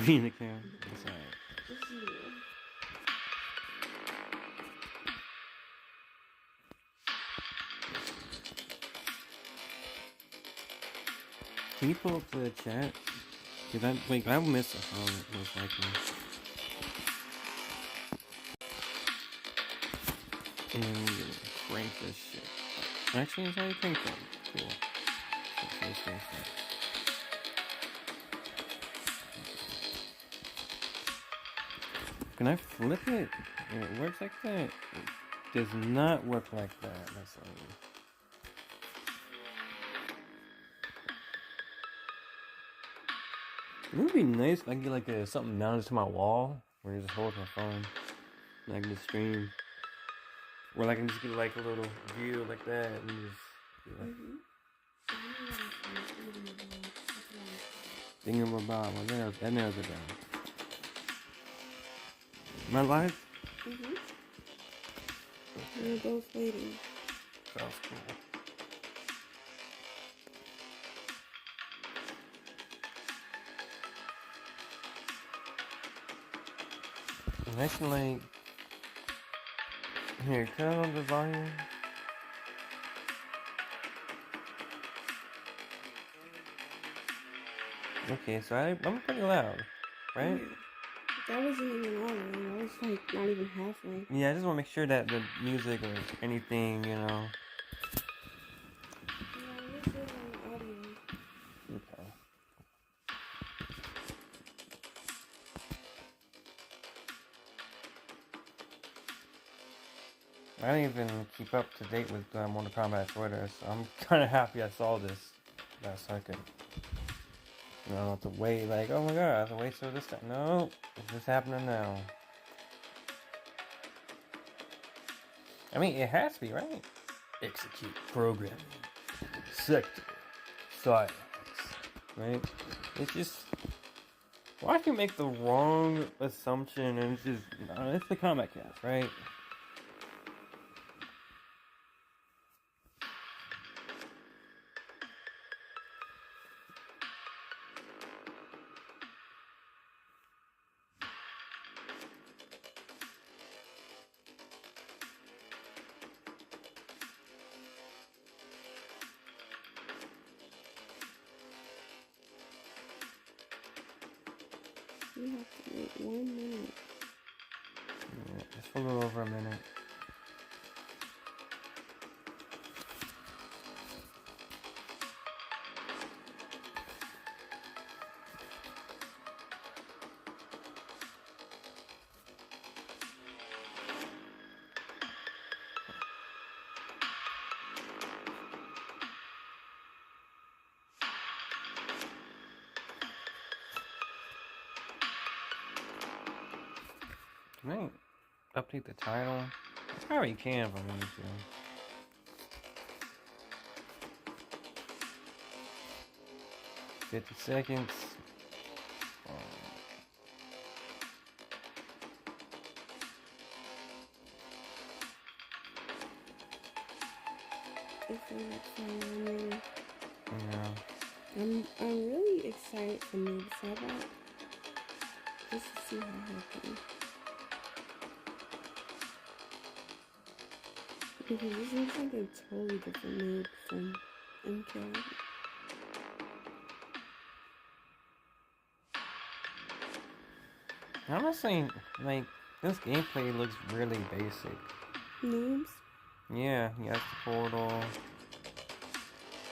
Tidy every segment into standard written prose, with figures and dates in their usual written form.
Be in the camera. That's alright. Can you pull up the chat? Wait, I missed a phone, most likely. And we're gonna crank this shit. Actually, it's already cranked up. Cool. Can I flip it? It works like that? It does not work like that. That's all. It would be nice if I could get like something mounted to my wall where I just hold my phone and I can just stream. Or I can just get like a little view like that and just be like Thingamabob. Well, that narrows it down. Am I live? We're both waiting. Sounds cool. And I can like here, turn on the volume. Okay, so I'm pretty loud, right? Yeah. That wasn't even all the way. That was like not even halfway. Yeah, I just want to make sure that the music or anything, you know. Yeah, you're good on the audio. Okay. I didn't even keep up to date with Mortal Kombat Twitter, so I'm kind of happy I saw this last second. You know, I don't have to wait, like, oh my god, I have to wait till this time. No, it's just happening now. I mean, it has to be, right? Execute programming. Sektor. Cyrax. Right? It's just... Why can you make the wrong assumption and it's just... it's the Kombat Cast, right? You have to wait 1 minute. Yeah, just a little over a minute. Can I update the title? I probably can if I wanted to. $50 seconds. Yeah. I'm really excited for Noob Sabbath. Just to see how happy. Because this looks like a totally different noob from MK. Honestly, like, this gameplay looks really basic. Noobs? Yeah, he has the portal.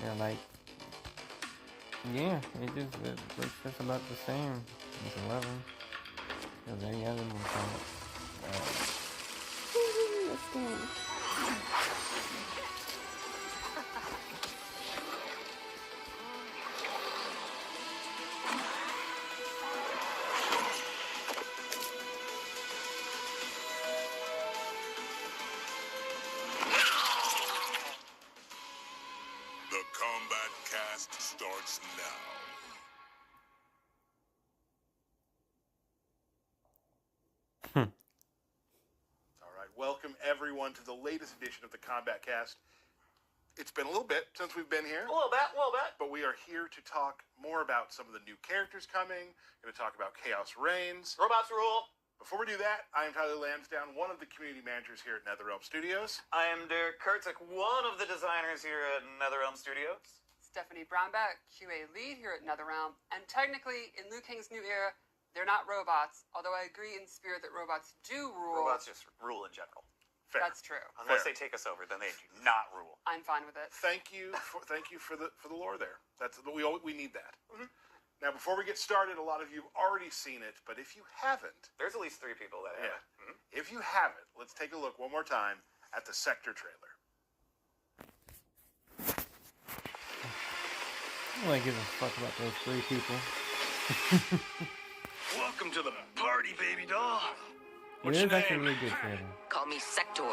Yeah, like... Yeah, it looks just about the same. It's 11. There's any other one coming. Let's go. The Kombat Cast starts now. All right, welcome everyone to the latest edition of the Kombat Cast. It's been a little bit since we've been here. A little bit. But we are here to talk more about some of the new characters coming. Going to talk about Chaos Reigns. Robots rule. Before we do that, I am Tyler Lansdowne, one of the community managers here at NetherRealm Studios. I am Derek Kurtzik, one of the designers here at NetherRealm Studios. Stephanie Brownback, QA lead here at NetherRealm. And technically, in Liu Kang's new era, they're not robots, although I agree in spirit that robots do rule. Robots just rule in general. Fair. That's true. Unless they take us over, then they do not rule. I'm fine with it. Thank you for the lore there. We need that. Mm-hmm. Now, before we get started, a lot of you have already seen it, but if you haven't, There's at least 3 people that have it. Mm-hmm. If you haven't, let's take a look one more time at the Sektor trailer. I don't give a fuck about those 3 people. Welcome to the party, baby doll. It is actually a really good trailer. Call me Sektor.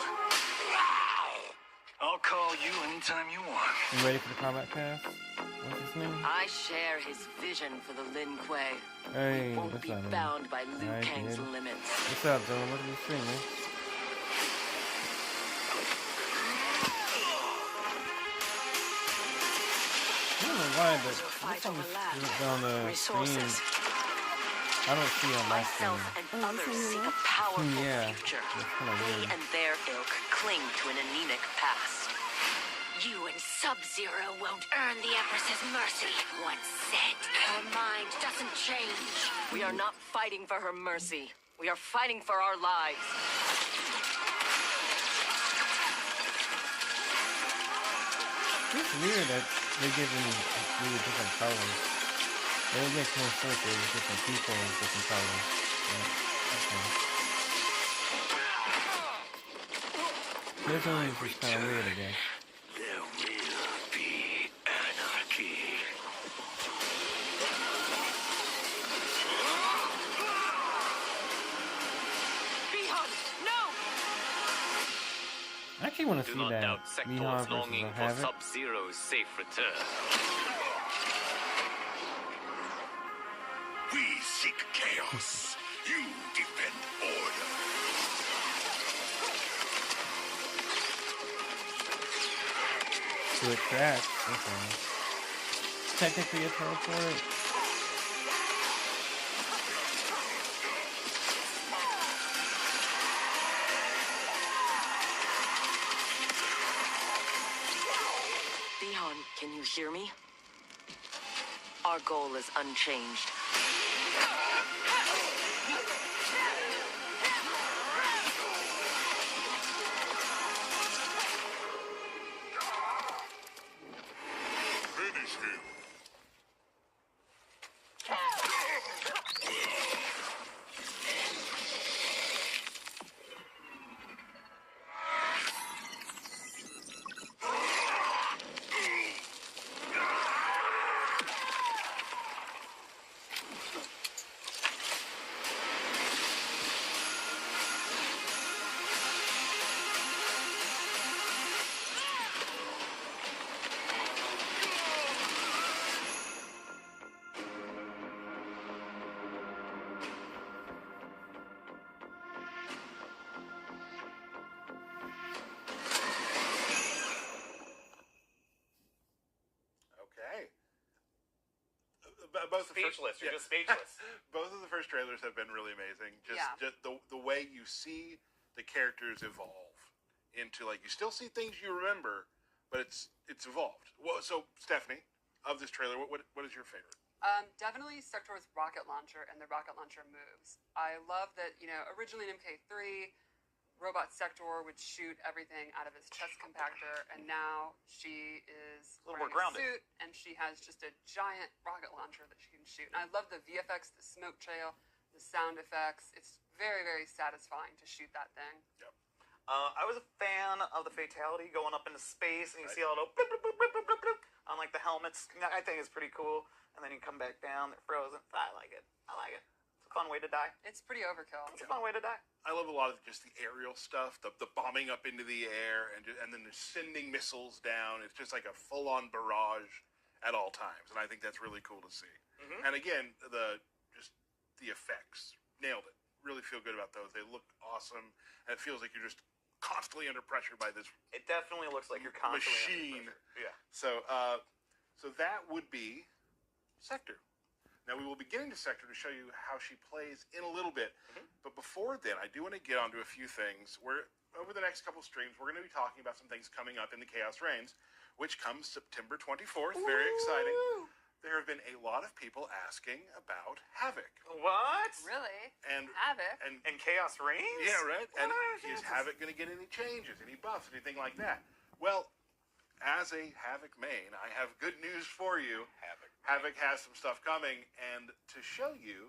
I'll call you anytime you want. You ready for the Kombat Cast? What's his name? I share his vision for the Lin Kuei. Hey, Won't what's be up, man? bound by Liu Alright, Kang's kid. limits. What's up, Dylan? Look at this stream, man. I don't know why, but Your fight this one's overlapped. on the screen. Resources. I don't see on my screen. Myself and others seek a powerful Yeah, future. that's kinda We weird. and their ilk cling to an anemic past. You and Sub-Zero won't earn the Empress's mercy. Once said, her mind doesn't change. We are not fighting for her mercy. We are fighting for our lives. It's weird that they give them really different colors. It would make more sense if it was different people with different colors. Yeah, okay. This one is just kind of weird, I guess. There will be anarchy. Bihon, no! I actually want to Do see not that doubt Mihawk Sektor's versus longing for Havoc. Sub-Zero's safe return. We seek chaos. You defend order. Switch tracks. Okay. Technically a teleport. Bihon, can you hear me? Our goal is unchanged. Finish him. Okay. Both Speechless. You're yeah. just speechless. Both of the first trailers have been really amazing. Just, Yeah. just the way you see the characters evolve into, like, you still see things you remember, but it's evolved. Well, so Stephanie, of this trailer, what is your favorite? Definitely Sektor's rocket launcher and the rocket launcher moves. I love that, originally in MK3, Robot Sektor would shoot everything out of his chest compactor, and now she is A little more wearing a grounded. suit, and she has just a giant rocket launcher that she can shoot. And I love the VFX, the smoke trail, the sound effects. It's very, very satisfying to shoot that thing. I was a fan of the fatality going up into space, and you see all the bloop, bloop, bloop, bloop, bloop, bloop, bloop on like the helmets. I think it's pretty cool. And then you come back down, they're frozen. I like it. It's a fun way to die. It's pretty overkill. It's a fun way to die. I love a lot of just the aerial stuff, the bombing up into the air, and then they're sending missiles down. It's just like a full-on barrage at all times, and I think that's really cool to see. Mm-hmm. And again, the effects, nailed it. Really feel good about those. They look awesome, and it feels like you're just constantly under pressure by this It definitely looks like you're constantly machine. under pressure. Yeah. So that would be Sektor. Now we will be getting to Sektor to show you how she plays in a little bit. But before then, I do want to get onto a few things. Over the next couple streams, we're going to be talking about some things coming up in the Chaos Reigns, which comes September 24th. Very exciting. There have been a lot of people asking about Havoc. What? Really? And Havoc? And Chaos Reigns? yeah, right. And What are is chances? Havoc going to get any changes, any buffs, anything like that? Well, as a Havoc main, I have good news for you. Havoc has some stuff coming, and to show you,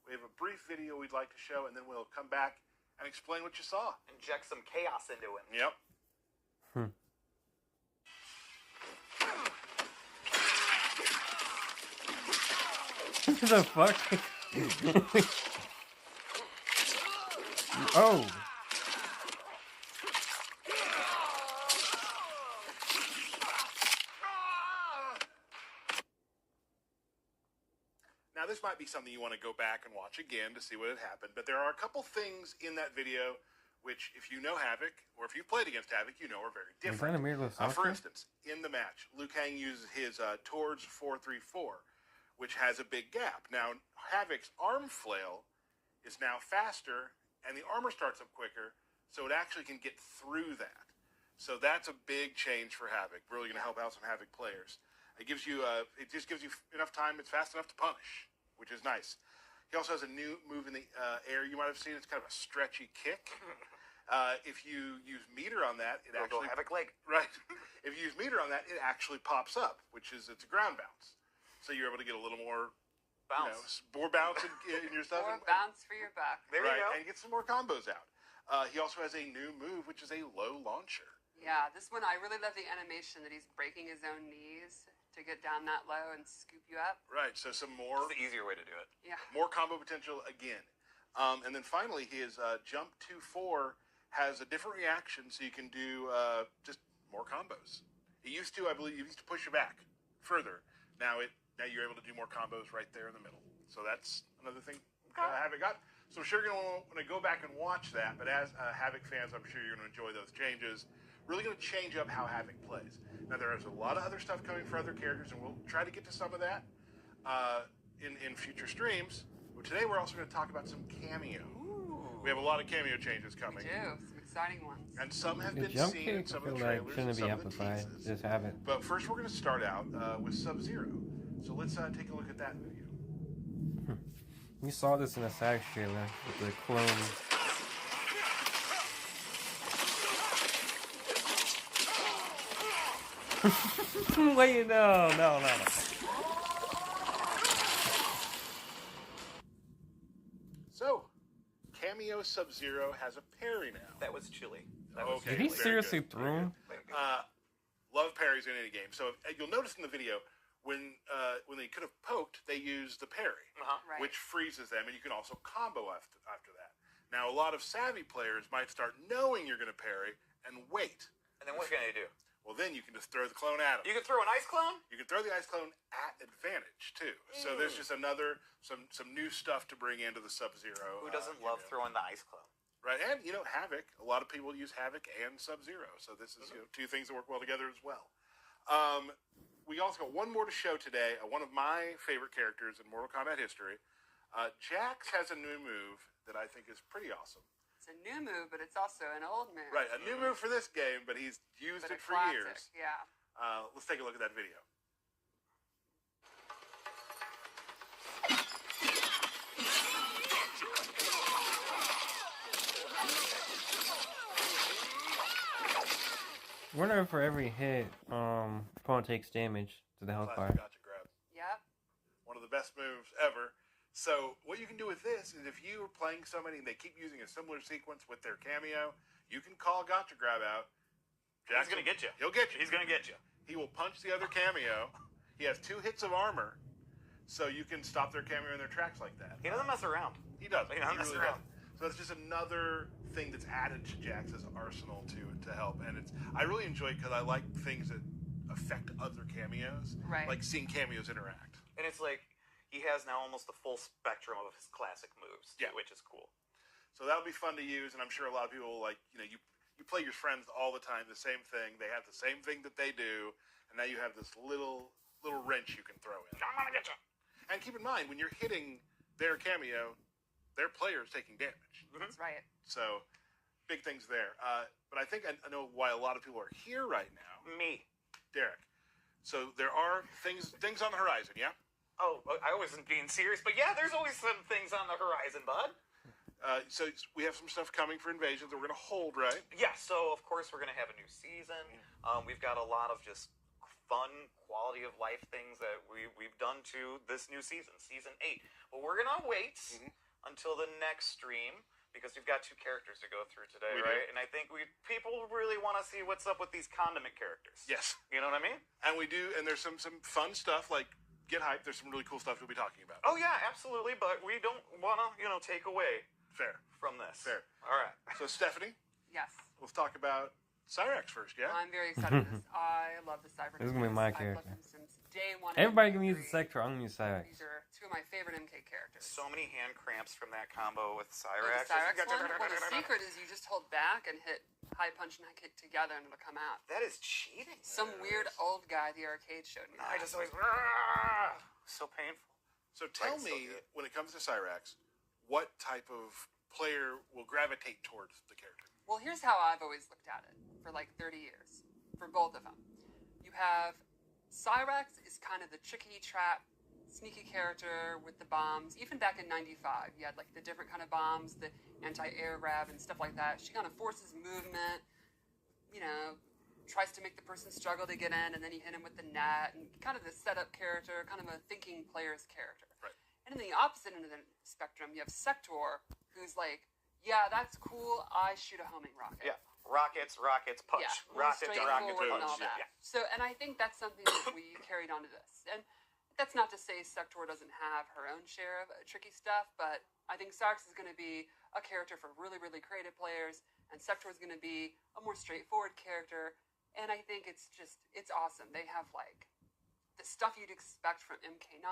we have a brief video we'd like to show, and then we'll come back and explain what you saw. Inject some chaos into him. Yep. What the fuck? Oh. Now, this might be something you want to go back and watch again to see what had happened, but there are a couple things in that video which, if you know Havoc, or if you've played against Havoc, you know are very different. that a mirrorless For option? instance, in the match, Liu Kang uses his Towards 434, which has a big gap. Now, Havoc's arm flail is now faster, and the armor starts up quicker, so it actually can get through that. So that's a big change for Havoc. Really going to help out some Havoc players. It gives you, it just gives you enough time. It's fast enough to punish, which is nice. He also has a new move in the air. You might have seen it's kind of a stretchy kick. If you use meter on that, it actually Havoc leg. Right. If you use meter on that, it actually pops up, which is it's a ground bounce. So you're able to get a little more Bounce. More bounce in your stuff. More bounce for your buck. There right, you go. and get some more combos out. He also has a new move, which is a low launcher. Yeah, this one, I really love the animation that he's breaking his own knees to get down that low and scoop you up. Right, so some more It's the easier way to do it. Yeah. more combo potential again. And then finally, his jump 2-4 has a different reaction, so you can do just more combos. It used to, I believe, you used to push you back further. Now you're able to do more combos right there in the middle. So that's another thing Havoc got. So I'm sure you're going to want to go back and watch that. But as Havoc fans, I'm sure you're going to enjoy those changes. Really going to change up how Havoc plays. Now, there is a lot of other stuff coming for other characters, and we'll try to get to some of that in future streams. But today we're also going to talk about some cameo. We have a lot of cameo changes We coming. do. Some exciting ones. And some have The been jump seen in kick, I some of feel the like, trailers shouldn't and be some of the amplified. teases. Just have it. But first we're going to start out with Sub-Zero. So let's take a look at that video. We saw this in a Cyrax trailer with the clone. Wait, no. So, Cameo Sub-Zero has a parry now. That was chilly. Okay. Did he very seriously good, throw very him? good. Love parries in any game. So you'll notice in the video when they could have poked, they used the parry, Right. which freezes them, and you can also combo after that. Now, a lot of savvy players might start knowing you're going to parry and wait. And then what can you do? Well, then you can just throw the clone at them. You can throw an ice clone? You can throw the ice clone at advantage too. So there's just another some new stuff to bring into the Sub-Zero. Who doesn't love throwing the ice clone? Right, and Havoc. A lot of people use Havoc and Sub-Zero, so this is two things that work well together as well. We also got one more to show today. One of my favorite characters in Mortal Kombat history. Jax has a new move that I think is pretty awesome. It's a new move, but it's also an old move. Right, a new move for this game, but he's used But it a for classic, years. Yeah. Let's take a look at that video. Whenever for every hit, opponent takes damage to the health bar. Classic gotcha grab. Yep. One of the best moves ever. So what you can do with this is if you are playing somebody and they keep using a similar sequence with their cameo, you can call gotcha grab out. He's going to get you. He'll get you. He's going to get you. He will punch the other cameo. He has 2 hits of armor, so you can stop their cameo in their tracks like that. He doesn't mess around. He does. He doesn't mess around. So that's just another thing that's added to Jax's arsenal to help. And I really enjoy it because I like things that affect other cameos. Right. Like seeing cameos interact. And it's like he has now almost the full spectrum of his classic moves, too, Yeah. which is cool. So that'll be fun to use, and I'm sure a lot of people will you you play your friends all the time, the same thing. They have the same thing that they do, and now you have this little wrench you can throw in. I'm gonna get you. And keep in mind, when you're hitting their cameo, their player's taking damage. That's right. So, big things there. But I think I know why a lot of people are here right now. Me. Derek. So there are things on the horizon, yeah? Oh, I wasn't being serious, but yeah, there's always some things on the horizon, bud. So we have some stuff coming for Invasions that we're going to hold, right? Yeah, so of course we're going to have a new season. We've got a lot of just fun, quality of life things that we've done to this new season, Season 8. But we're going to wait until the next stream, because we've got 2 characters to go through today, right? And I think people really want to see what's up with these condiment characters. Yes. You know what I mean? And we do, and there's some fun stuff, like, get hyped, there's some really cool stuff we'll be talking about. Oh yeah, absolutely, but we don't want to, take away from this. Fair. All right. So, Stephanie, Yes. let's talk about Cyrax first, yeah? I'm very excited for this. I love the Cyber. This is gonna be my I've character. loved him since day one. Everybody can use the Sektor. I'm gonna use Cyrax. These are 2 of my favorite MK characters. So many hand cramps from that combo with The Cyrax. Cyrax one, well, the secret is you just hold back and hit high punch and high kick together and it'll come out. That is cheating. Some weird old guy at the arcade showed me that. I just always so painful. So tell Right, so me, good. when it comes to Cyrax, what type of player will gravitate towards the character? Well, here's how I've always looked at it for like 30 years, for both of them. You have Cyrax is kind of the tricky trap, sneaky character with the bombs. Even back in 95, you had like the different kind of bombs, the anti-air grab and stuff like that. She kind of forces movement, tries to make the person struggle to get in, and then you hit him with the net, and kind of the setup character, kind of a thinking player's character. Right. And in the opposite end of the spectrum, you have Sektor, who's like, yeah, that's cool, I shoot a homing rocket. Yeah. Rockets, push. Yeah, Rockets, straightforward push. and all that. Yeah. So, and I think that's something that we carried on to this. And that's not to say Sektor doesn't have her own share of tricky stuff, but I think Cyrax is going to be a character for really, really creative players, and Sektor is going to be a more straightforward character. And I think it's awesome. They have like the stuff you'd expect from MK9,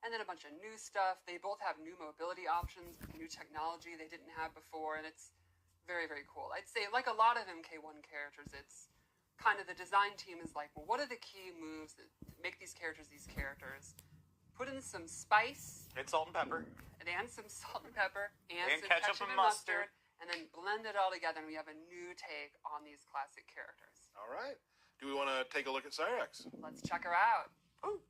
and then a bunch of new stuff. They both have new mobility options with new technology they didn't have before, and it's very, very cool. I'd say, like a lot of MK1 characters, it's kind of the design team is like, well, what are the key moves that make these characters? Put in some spice. And salt and pepper. And some salt and pepper. And some ketchup and mustard. And then blend it all together, and we have a new take on these classic characters. All right. Do we want to take a look at Cyrax? Let's check her out. Ooh.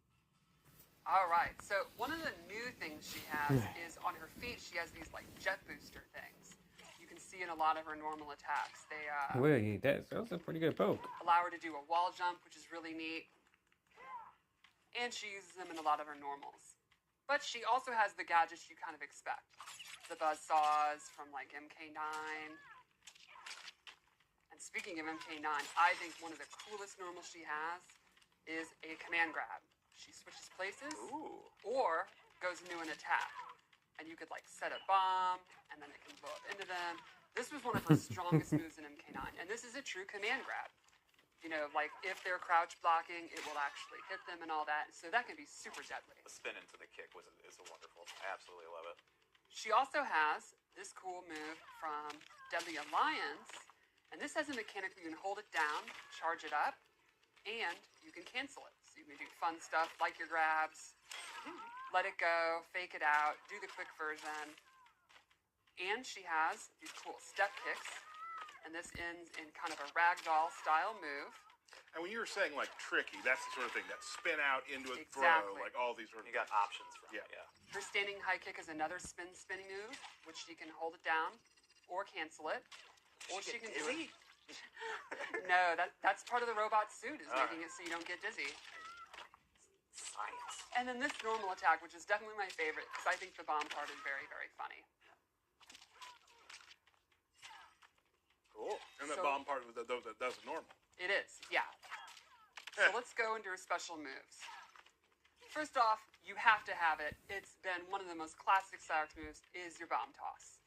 All right. So one of the new things she has is on her feet, she has these like jet booster things. You can see in a lot of her normal attacks. They Wait, that was a pretty good poke. allow her to do a wall jump, which is really neat. And she uses them in a lot of her normals. But she also has the gadgets you kind of expect. The buzzsaws from like MK9. And speaking of MK9, I think one of the coolest normals she has is a command grab. She switches places or goes into an attack. And you could like set a bomb, and then it can blow up into them. This was one of her strongest moves in MK9. And this is a true command grab. Like if they're crouch blocking, it will actually hit them and all that. So that can be super deadly. The spin into the kick is wonderful. I absolutely love it. She also has this cool move from Deadly Alliance. And this has a mechanic where you can hold it down, charge it up, and you can cancel it. So you can do fun stuff like your grabs, let it go, fake it out, do the quick version. And she has these cool step kicks. And this ends in kind of a ragdoll style move. And when you were saying like tricky, that's the sort of thing that spin out into a throw, Exactly. like all these sort of. You got options from Yeah. it. Yeah. Her standing high kick is another spinning move, which she can hold it down or cancel it. Or she can do it. No, that's part of the robot suit is making it so you don't get dizzy. Science. And then this normal attack, which is definitely my favorite, because I think the bomb part is very, very funny. Cool. And the So- bomb part of that's normal. It is, yeah. So let's go into her special moves. First off, you have to have it. It's been one of the most classic Cyrax moves is your bomb toss.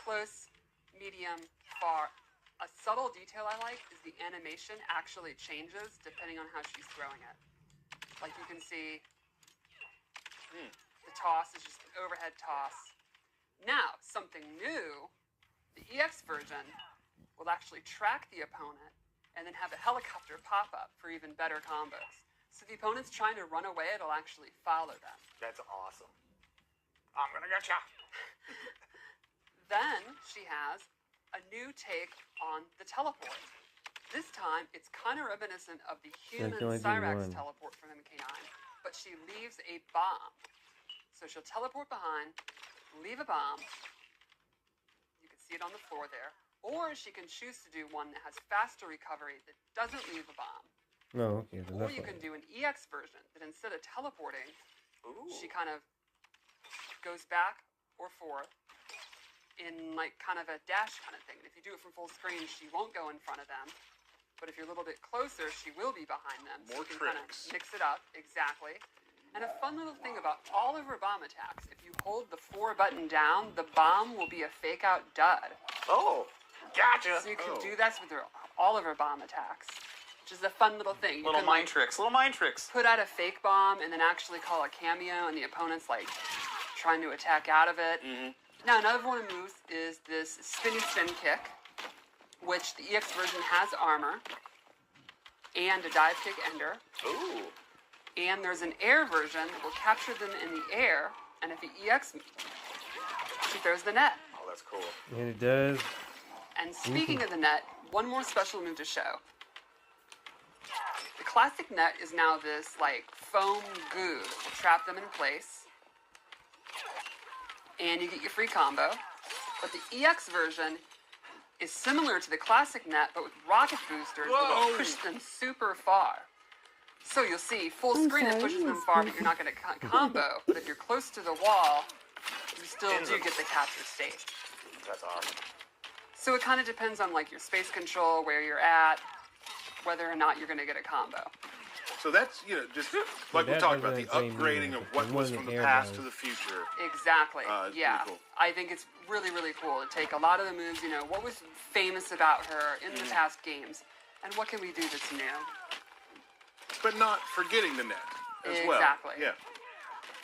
Close, medium, far. A subtle detail I like is the animation actually changes depending on how she's throwing it. Like you can see, the toss is just an overhead toss. Now, something new, the EX version will actually track the opponent and then have a helicopter pop up for even better combos. So if the opponent's trying to run away, it'll actually follow them. That's awesome. I'm gonna get ya. Then she has a new take on the teleport. This time, it's kind of reminiscent of the human Cyrax teleport from MK9, but she leaves a bomb. So she'll teleport behind, leave a bomb. You can see it on the floor there. Or she can choose to do one that has faster recovery that doesn't leave a bomb. No, okay. Or you can do an EX version that instead of teleporting, she kind of goes back or forth in like kind of a dash kind of thing. And if you do it from full screen, she won't go in front of them. But if you're a little bit closer, she will be behind them. More so you can tricks. Kind of mix it up, exactly. And a fun little thing about all of her bomb attacks, if you hold the 4 button down, the bomb will be a fake out dud. Oh, gotcha. So you can do that with all of her bomb attacks, which is a fun little thing. You Little can, mind tricks. Little mind tricks. put out a fake bomb and then actually call a cameo, and the opponent's like trying to attack out of it. Now, another one of the moves is this spinny spin kick, which the EX version has armor and a dive kick ender. Ooh. And there's an air version that will capture them in the air, and if the EX, she throws the net. Oh, that's cool. And it does. And speaking of the net, one more special move to show. The classic net is now this like foam goo that will trap them in place, and you get your free combo. But the EX version is similar to the classic net, but with rocket boosters that will push them super far. So you'll see full screen it pushes them far, but you're not going to combo. But if you're close to the wall, you still do get the capture state. That's awesome. So it kind of depends on like your space control, where you're at, whether or not you're going to get a combo. So that's, just like we that talked about, the doesn't seem upgrading real. of what The was one from that the Air past does. to the future. Exactly. It's Yeah. pretty cool. I think it's really, really cool to take a lot of the moves, what was famous about her in the past games, and what can we do that's new? But not forgetting the net as well. Exactly. Yeah.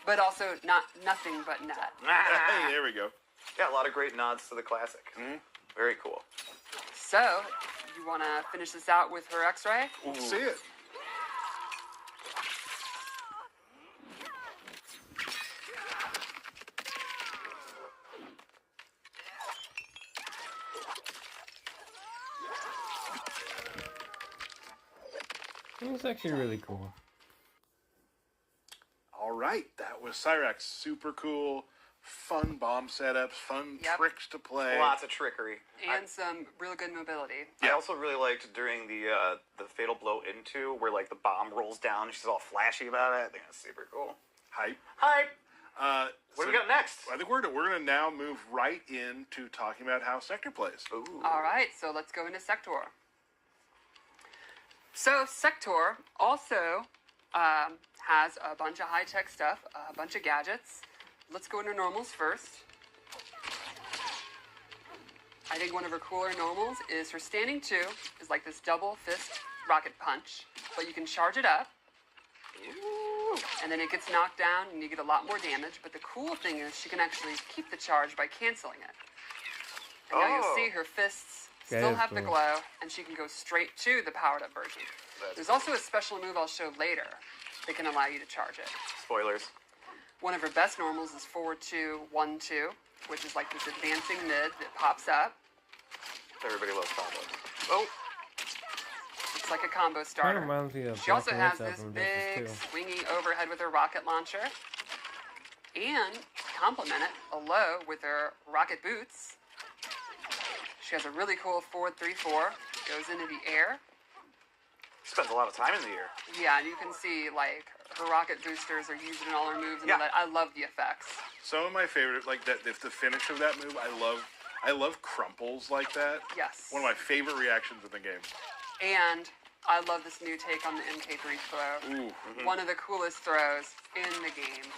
But also nothing but net. Hey, there we go. Yeah, a lot of great nods to the classic. Very cool. So, you want to finish this out with her X-ray? See it. It's actually really cool. All right, that was Cyrax. Super cool, fun bomb setups, fun Yep. tricks to play. Lots of trickery. And some real good mobility. I also really liked during the fatal blow into where like the bomb rolls down and she's all flashy about it. I think that's super cool. Hype. Hype. So What do we got next? I think we're gonna now move right into talking about how Sektor plays. Ooh. All right, so let's go into Sektor. So Sektor also has a bunch of high-tech stuff, a bunch of gadgets. Let's go into normals first. I think one of her cooler normals is her standing 2 is like this double fist rocket punch, but you can charge it up. Ooh. And then it gets knocked down and you get a lot more damage, but the cool thing is she can actually keep the charge by canceling it. And now you'll see her fists That still is have the cool. glow, and she can go straight to the powered up version. There's also a special move I'll show later that can allow you to charge it. Spoilers. One of her best normals is forward 2, 1, 2, which is like this advancing mid that pops up. Everybody loves combos. Oh. It's like a combo Kind starter. of reminds me of She also Black has Widow this from big Justice swingy overhead with her rocket launcher. And complement it a low with her rocket boots. She has a really cool forward 3-4. Goes into the air. Spends a lot of time in the air. Yeah, and you can see like her rocket boosters are used in all her moves and all Yeah. that. I love the effects. Some of my favorite, like that, if the finish of that move, I love crumples like that. Yes. One of my favorite reactions in the game. And I love this new take on the MK3 throw. Ooh. One of the coolest throws in the game.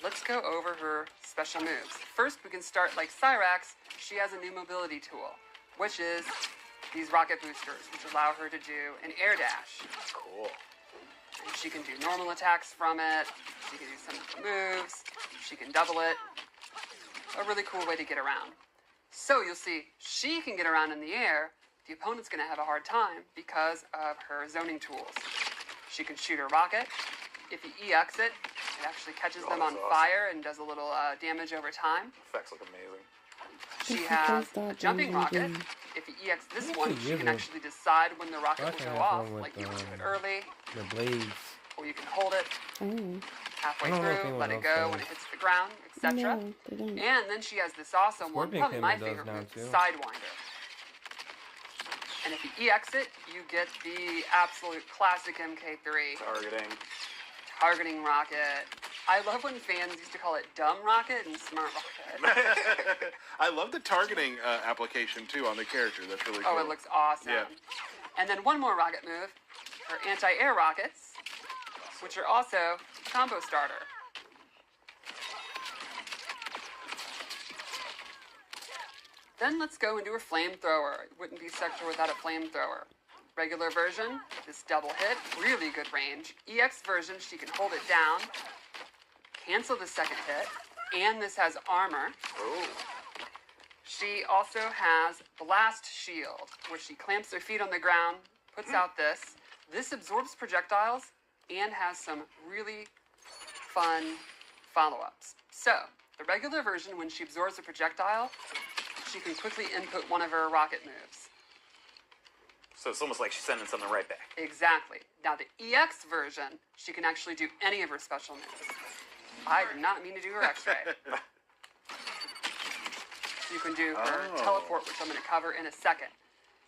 Let's go over her special moves. First, we can start like Cyrax. She has a new mobility tool, which is these rocket boosters, which allow her to do an air dash. Cool. And she can do normal attacks from it. She can do some moves. She can double it. A really cool way to get around. So you'll see she can get around in the air. The opponent's going to have a hard time because of her zoning tools. She can shoot her rocket. If you EX it, it actually catches them on that's awesome. fire and does a little damage over time. Effects look amazing. She has a jumping rocket. If you EX this one, she can actually decide when the rocket will go off. Like you can do it early, The blades. or you can hold it Oh. halfway I don't know if through, anyone let it else go does. when it hits the ground, etc. No, they don't. And then she has this awesome one, Scorpion probably my Camera does favorite now, move, too. Sidewinder. And if you EX it, you get the absolute classic MK3 targeting rocket. I love when fans used to call it dumb rocket and smart rocket. I love the targeting application too on the character. That's really cool. Oh, it looks awesome. Yeah. And then one more rocket move, her anti-air rockets, which are also combo starter. Then let's go into her flamethrower. It wouldn't be Sektor without a flamethrower. Regular version, this double hit, really good range. EX version, she can hold it down, cancel the second hit, and this has armor. Oh. She also has Blast Shield, where she clamps her feet on the ground, puts out this. This absorbs projectiles and has some really fun follow-ups. So, the regular version, when she absorbs a projectile, she can quickly input one of her rocket moves. So it's almost like she's sending something right back. Exactly. Now, the EX version, she can actually do any of her special moves. I did not mean to do her X-ray. You can do her teleport, which I'm going to cover in a second.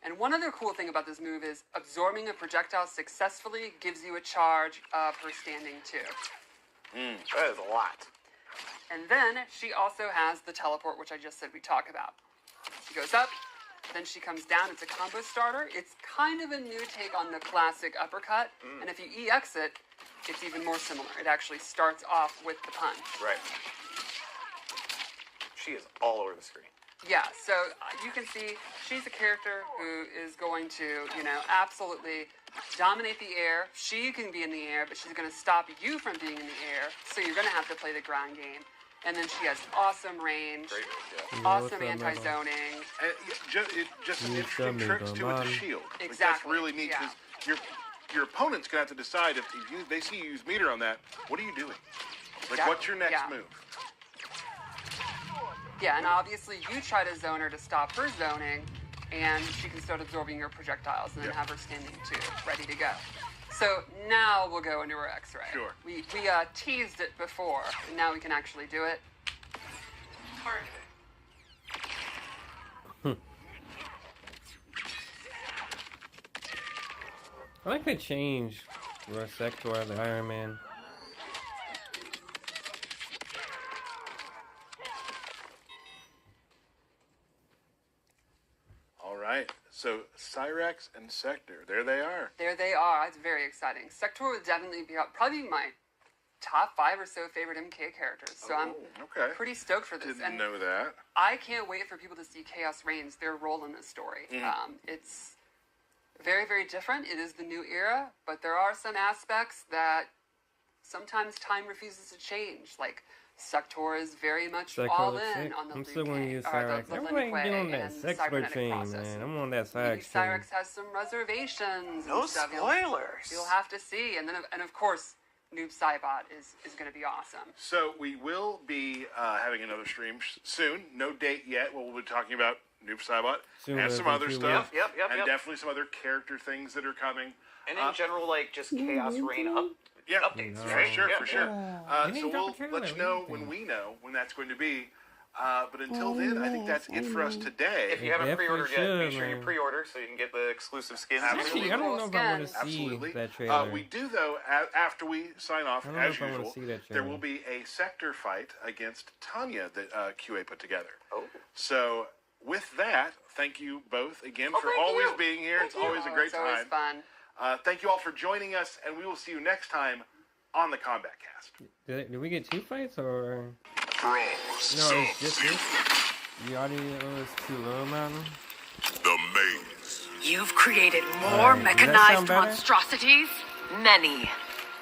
And one other cool thing about this move is absorbing a projectile successfully gives you a charge of her standing too. That is a lot. And then she also has the teleport, which I just said we talk about. She goes up, then she comes down. It's a combo starter. It's kind of a new take on the classic uppercut. And if you EX it, it's even more similar. It actually starts off with the punch. Right. She is all over the screen. Yeah, so you can see she's a character who is going to, absolutely dominate the air. She can be in the air, but she's going to stop you from being in the air. So you're going to have to play the ground game. And then she has awesome range, Great range, yeah. awesome anti-zoning. Just some interesting tricks too with the shield. Like, that's Exactly, really neat yeah. because your opponent's gonna have to decide if they see you use meter on that. What are you doing? Like, what's your next Yeah. move? Yeah, and obviously you try to zone her to stop her zoning, and she can start absorbing your projectiles and then have her standing too, ready to go. So now we'll go into her X-ray. Sure. We teased it before, and now we can actually do it. I like they changed the Sektor, the Iron Man. All right. So Cyrax and Sektor, there they are. There they are. It's very exciting. Sektor would definitely be probably my top 5 or so favorite MK characters. So I'm Okay. pretty stoked for this. Didn't And know that. I can't wait for people to see Chaos Reigns, their role in this story. It's very, very different. It is the new era, but there are some aspects that sometimes time refuses to change. Like, Sektor is very much Sektor all looks in sick. on the I'm still going to use the Cyrax. Lin Everybody Kuei get on that and Sektor cybernetic train, process. man. I'm on that Maybe Cyrax train. Cyrax has some reservations. No and stuff. spoilers. You'll have to see. And then, and of course, Noob Saibot is going to be awesome. So we will be having another stream soon. No date yet. We'll be talking about Noob Saibot Soon, and some in other 2 stuff. Yep, And definitely some other character things that are coming. And in general, like, just Chaos Reign updates, for right? sure, Yeah, for yeah. sure. They So didn't drop we'll a trailer let you or know anything. when we know when that's going to be. But until then, I think that's it for us today. If you haven't Definitely pre-ordered yet, make should, sure you man. pre-order so you can get the exclusive skins. Actually, I don't know if I want to see Absolutely. that trailer. We do, though, after we sign off, I don't know as if I wanna usual, see that there trailer. will be a Sektor fight against Tanya that QA put together. Oh. So, with that, thank you both again for thank always you. being here. It's always a great It's always time. fun. Thank you all for joining us, and we will see you next time on the Kombat Cast. Did we get 2 fights or? Brawl, No, so it's just this. The audio is too low, man. the maze. You've created more Does that mechanized sound better? monstrosities? Many.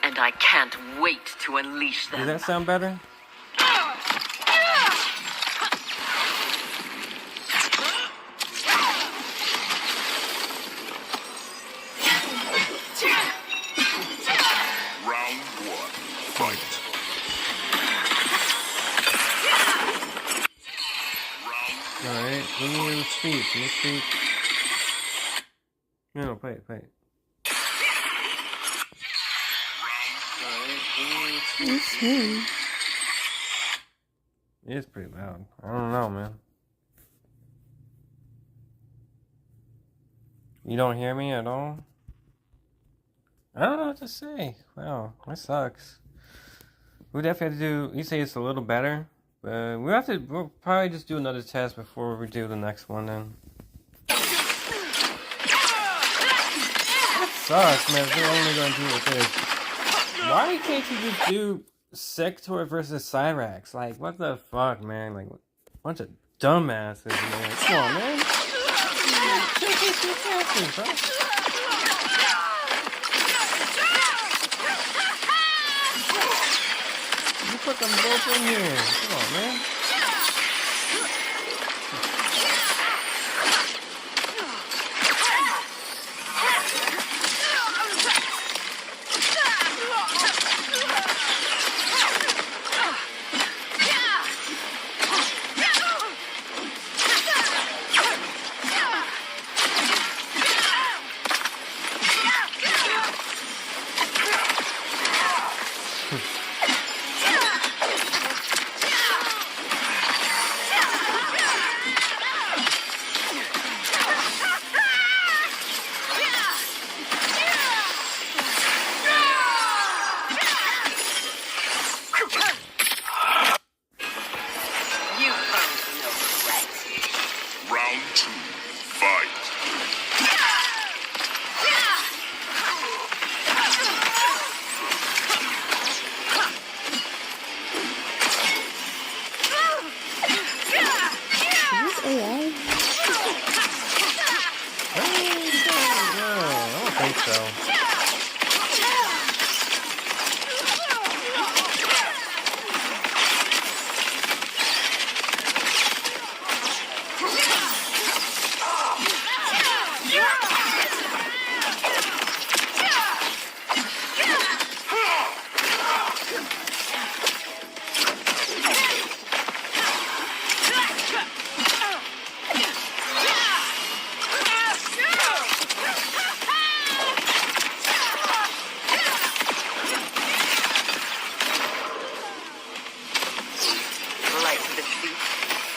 And I can't wait to unleash them. Does that sound better? Alright, let me speak. Let me speak. No, wait. Alright, It's him. it is pretty loud. I don't know, man. You don't hear me at all? I don't know what to say. Wow, that sucks. We definitely have to do. You say it's a little better, but we'll probably just do another test before we do the next one. Then that sucks, man. We're only gonna do it with this. Why can't you just do Sektor versus Cyrax? Like, what the fuck, man? Like, bunch of dumbasses, man. Come on, man. Take these two chances, bro. You put them both in here. Come on, man. Round 2. Fight. Is this AI? I don't think so.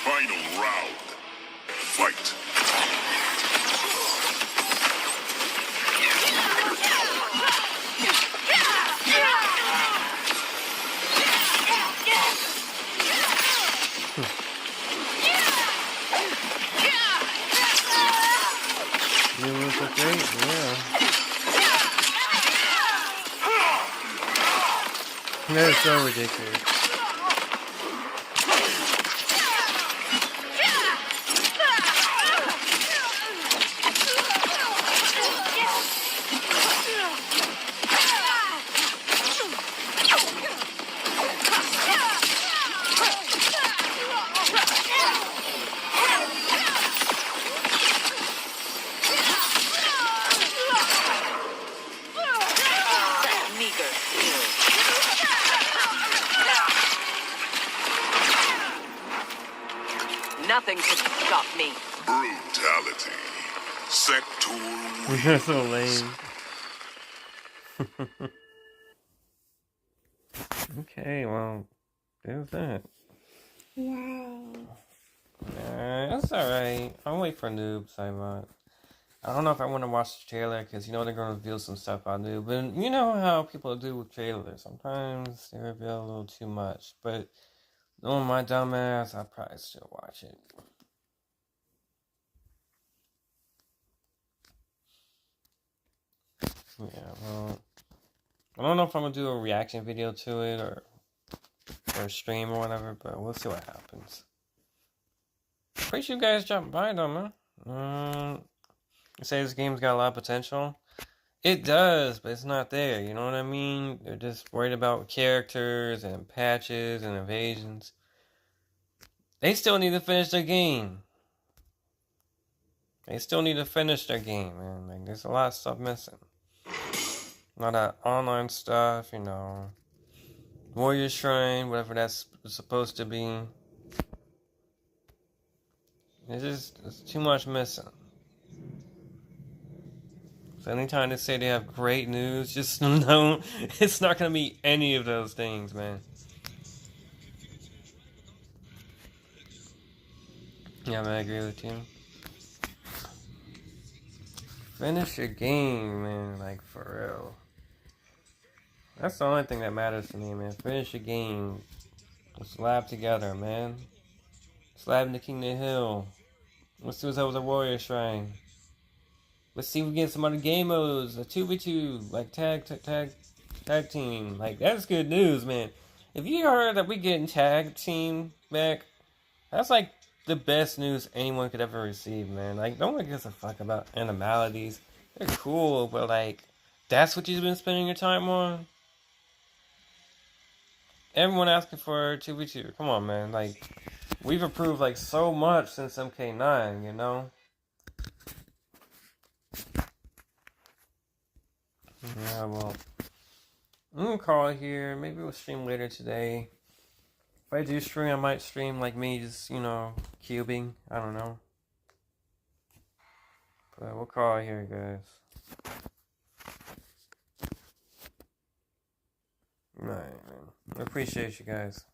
Final round. Fight. You look great, yeah. That is so ridiculous. Nothing can stop me. Brutality. Sektor You're wins. so lame. Okay, well, there's that. Wow. That's alright. I'll wait for Noob, Cybot. I don't know if I want to watch the trailer, because you know they're going to reveal some stuff about Noob. And you know how people do with trailers. Sometimes they reveal a little too much. But knowing my dumb ass, I'll probably still watch it. Yeah, well, I don't know if I'm going to do a reaction video to it or a stream or whatever, but we'll see what happens. Appreciate you guys dropping by though, man. You say this game's got a lot of potential. It does, but it's not there, you know what I mean? They're just worried about characters and patches and invasions. They still need to finish their game. They still need to finish their game, man. Like, there's a lot of stuff missing. A lot of online stuff, you know. Warrior Shrine, whatever that's supposed to be. It's too much missing. So anytime they say they have great news, just know it's not gonna be any of those things, man. Yeah, man, I agree with you. Finish your game, man, like for real. That's the only thing that matters to me, man. Finish your game. Let's lab together, man. Let's lab in the King of the Hill. Let's do what's up with the Warrior Shrine. Let's see if we get some other game modes, a 2v2, like tag team. Like, that's good news, man. If you heard that we getting tag team back, that's like the best news anyone could ever receive, man. Like, no one gives a fuck about animalities. They're cool, but like, that's what you've been spending your time on? Everyone asking for 2v2. Come on, man. Like, we've improved like so much since MK9, you know? Yeah, well, I'm gonna call it here. Maybe we'll stream later today. If I do stream, I might stream like me just, cubing. I don't know. But we'll call it here, guys. Alright, man. I appreciate you guys.